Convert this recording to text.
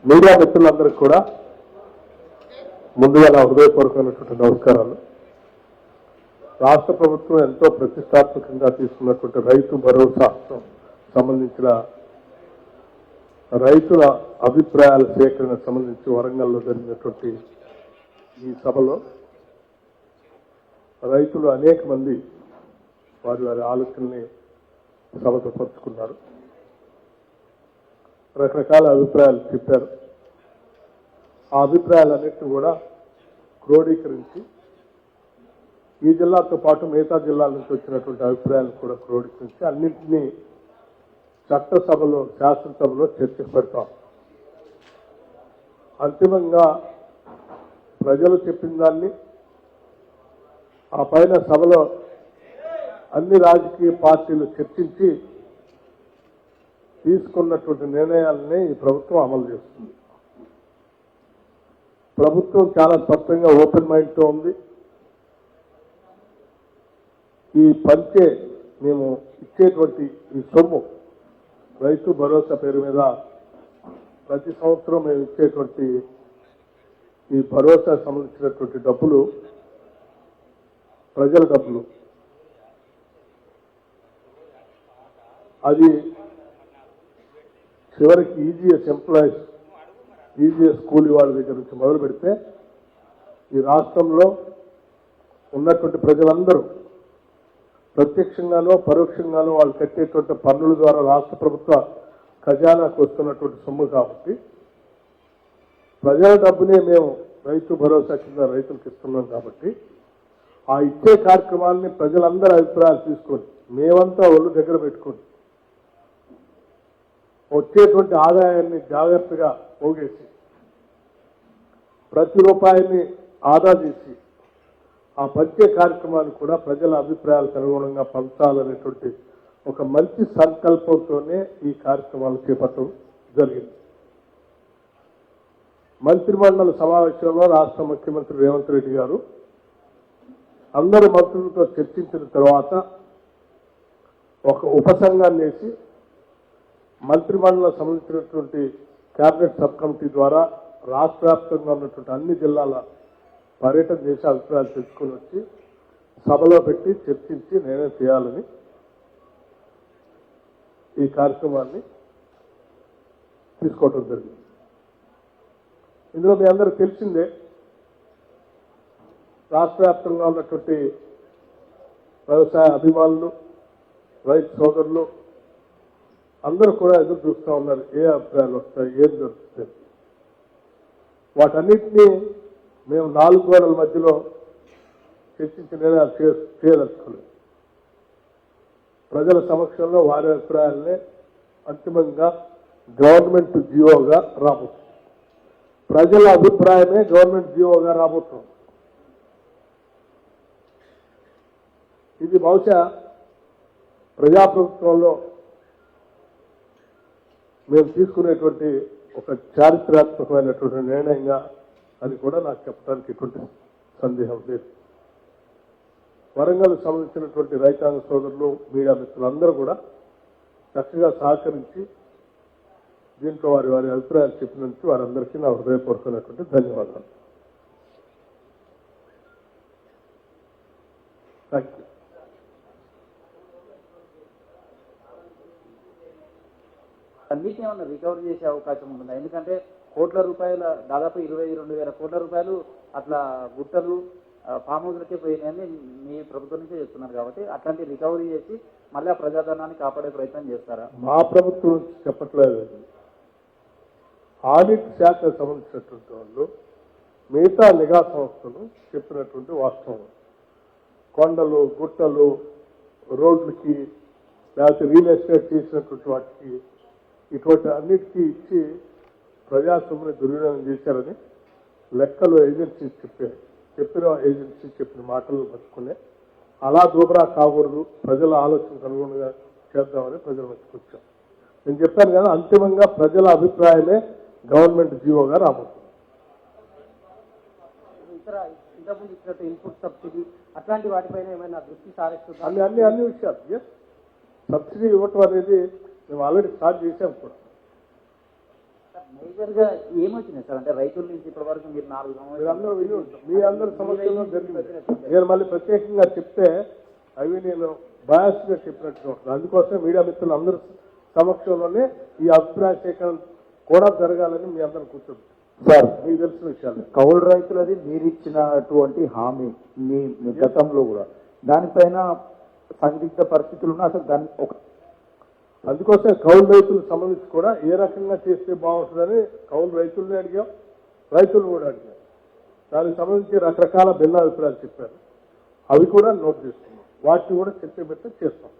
Media మిత్రులందరికీ కూడా ముందుగా నా హృదయపూర్వకమైనటువంటి నమస్కారాలు. రాష్ట్ర ప్రభుత్వం ఎంతో ప్రతిష్టాత్మకంగా తీసుకున్నటువంటి రైతు భరోసా సంబంధించిన రైతుల అభిప్రాయాల సేకరణ సంబంధించి వరంగల్లో జరిగినటువంటి ఈ సభలో రైతులు అనేక మంది వారి వారి ఆలోచనల్ని సభతో పంచుకున్నారు. రకరకాల అభిప్రాయాలు చెప్పారు. ఆ అభిప్రాయాలన్నింటినీ కూడా క్రోడీకరించి ఈ జిల్లాతో పాటు మిగతా జిల్లాల నుంచి వచ్చినటువంటి అభిప్రాయాలను కూడా క్రోడీకరించి అన్నింటినీ చట్టసభలో శాసనసభలో చర్చకు పెడతాం. అంతిమంగా ప్రజలు చెప్పిన దాన్ని ఆ పైన సభలో అన్ని రాజకీయ పార్టీలు చర్చించి తీసుకున్నటువంటి నిర్ణయాలని ఈ ప్రభుత్వం అమలు చేస్తుంది. ప్రభుత్వం చాలా స్పష్టంగా ఓపెన్ మైండ్తో ఉంది. ఈ పంచే మేము ఇచ్చేటువంటి ఈ సొమ్ము రైతు భరోసా పేరు మీద ప్రతి సంవత్సరం మేము ఇచ్చేటువంటి ఈ భరోసా సంబంధించినటువంటి డబ్బులు ప్రజల డబ్బులు. అది చివరికి ఈజీఎస్ ఎంప్లాయీస్, ఈజీఎస్ కూలీ వాళ్ళ దగ్గర నుంచి మొదలు పెడితే ఈ రాష్ట్రంలో ఉన్నటువంటి ప్రజలందరూ ప్రత్యక్షంగానో పరోక్షంగానో వాళ్ళు కట్టేటువంటి పన్నుల ద్వారా రాష్ట్ర ప్రభుత్వ ఖజానాకు వస్తున్నటువంటి సొమ్ము కాబట్టి ప్రజల డబ్బునే మేము రైతు భరోసా కింద రైతులకు ఇస్తున్నాం. కాబట్టి ఆ ఇచ్చే కార్యక్రమాన్ని ప్రజలందరూ అభిప్రాయాలు తీసుకొని మేమంతా ఒళ్ళు దగ్గర పెట్టుకొని వచ్చేటువంటి ఆదాయాన్ని జాగ్రత్తగా పోగేసి ప్రతి రూపాయిని ఆదా చేసి ఆ పంచే కార్యక్రమాన్ని కూడా ప్రజల అభిప్రాయాలకు అనుగుణంగా పంచాలనేటువంటి ఒక మంచి సంకల్పంతోనే ఈ కార్యక్రమాలు చేపట్టడం జరిగింది. మంత్రిమండలి సమావేశంలో రాష్ట్ర ముఖ్యమంత్రి రేవంత్ రెడ్డి గారు అందరు మంత్రులతో చర్చించిన తర్వాత ఒక ఉపసంఘాన్ని వేసి మంత్రిమండలికి సంబంధించినటువంటి కేబినెట్ సబ్ కమిటీ ద్వారా రాష్ట్ర వ్యాప్తంగా ఉన్నటువంటి అన్ని జిల్లాల పర్యటన చేసే అభిప్రాయాలు తెలుసుకుని వచ్చి సభలో పెట్టి చర్చించి నిర్ణయం చేయాలని ఈ కార్యక్రమాన్ని తీసుకోవడం జరిగింది. ఇందులో మీ అందరూ తెలిసిందే, రాష్ట్ర వ్యాప్తంగా ఉన్నటువంటి వ్యవసాయ అభిమానులు, రైతు సోదరులు అందరూ కూడా ఎదురు చూస్తూ ఉన్నారు. ఏ అభిప్రాయాలు వస్తాయి, ఏం జరుగుతుంది. వాటన్నిటినీ మేము 4 గోడల మధ్యలో చర్చించి నిర్ణయాలు చేయదలుచుకోలేదు. ప్రజల సమక్షంలో వారి అభిప్రాయాలనే అంతిమంగా గవర్నమెంట్ జీవోగా రాబోతుంది. ప్రజల అభిప్రాయమే గవర్నమెంట్ జీవోగా రాబోతుంది. ఇది బహుశా ప్రజాప్రభుత్వంలో మేము తీసుకునేటువంటి ఒక చారిత్రాత్మకమైనటువంటి నిర్ణయంగా అని కూడా నాకు చెప్పడానికి ఎటువంటి సందేహం లేదు. వరంగల్ సంబంధించినటువంటి రైతాంగ సోదరులు, మీడియా మిత్రులందరూ కూడా చక్కగా సహకరించి దీంట్లో వారి వారి అభిప్రాయాలు చెప్పినందుకు వారందరికీ నా హృదయపూర్వకమైనటువంటి ధన్యవాదాలు. Thank you. అన్నిటిని ఏమన్నా రికవర్ చేసే అవకాశం ఉంటుందా? ఎందుకంటే కోట్ల రూపాయల దాదాపు 22,000 కోట్ల రూపాయలు అట్లా గుట్టలు ఫామ్ హౌస్లకే పోయినాయని మీ ప్రభుత్వం నుంచే చేస్తున్నారు. కాబట్టి అట్లాంటి రికవరీ చేసి మళ్ళీ ఆ ప్రజాధనాన్ని కాపాడే ప్రయత్నం చేస్తారా? మా ప్రభుత్వం చెప్పట్లేదు. ఆడిట్ శాఖ సంబంధించినటువంటి వాళ్ళు మిగతా నిఘా సంస్థలు చెప్పినటువంటి వాస్తవం. కొండలు, గుట్టలు, రోడ్లకి లేకపోతే రియల్ ఎస్టేట్ చేసినటువంటి వాటికి ఇటువంటి అన్నిటికీ ఇచ్చి ప్రజాస్వామ్యాన్ని దుర్వినియోగం చేశారని లెక్కలు ఏజెన్సీ చెప్పిన ఏజెన్సీ చెప్పిన మాటలు పట్టుకునే అలా దూబరా కాకూడదు, ప్రజల ఆలోచనకు అనుగుణంగా చేద్దామని ప్రజల మధ్యకి వచ్చాం. నేను చెప్పాను కదా, అంతిమంగా ప్రజల అభిప్రాయమే గవర్నమెంట్ జీవోగా రాబోతుంది. ఇంతకుముందు ఇచ్చినట్టు ఇన్పుట్ సబ్సిడీ అట్లాంటి వాటిపైన ఏమైనా దృష్టి సారిస్తుంది? అన్ని విషయాలు సబ్సిడీ ఇవ్వటం అనేది మేము ఆల్రెడీ స్టార్ట్ చేసాం కూడా. మేజర్ గా ఏమొచ్చినాయి సార్ అంటే రైతుల నుంచి ఇప్పటి వరకు మీరు 4 మీరందరూ విని సంవత్సరాలు ఉంటారు. మీ అందరి సమక్షంలో జరిగింది. నేను మళ్ళీ ప్రత్యేకంగా చెప్తే అవి నేను బయాస్ గా చెప్పినట్టు ఉంటుంది. అందుకోసం మీడియా మిత్రులు అందరి సమక్షంలోనే ఈ అభిప్రాయ సేకరణ కూడా జరగాలని మీ అందరూ కూర్చుంది సార్ మీకు తెలిసిన విషయాలు. కౌలు రైతులది మీరిచ్చినటువంటి హామీ మీ గతంలో కూడా దానిపైన సందిగ్ధ పరిస్థితులు ఉన్నా అసలు దాన్ని ఒక అందుకోసం కౌలు రైతులకు సంబంధించి కూడా ఏ రకంగా చేస్తే బాగుంటుందని కౌలు రైతుల్ని అడిగాం, రైతులు కూడా అడిగాం. దానికి సంబంధించి రకరకాల భిన్నాభిప్రాయాలు చెప్పారు. అవి కూడా నోట్ చేసుకున్నాం. వాటిని కూడా చర్చ పెట్టి చేస్తాం.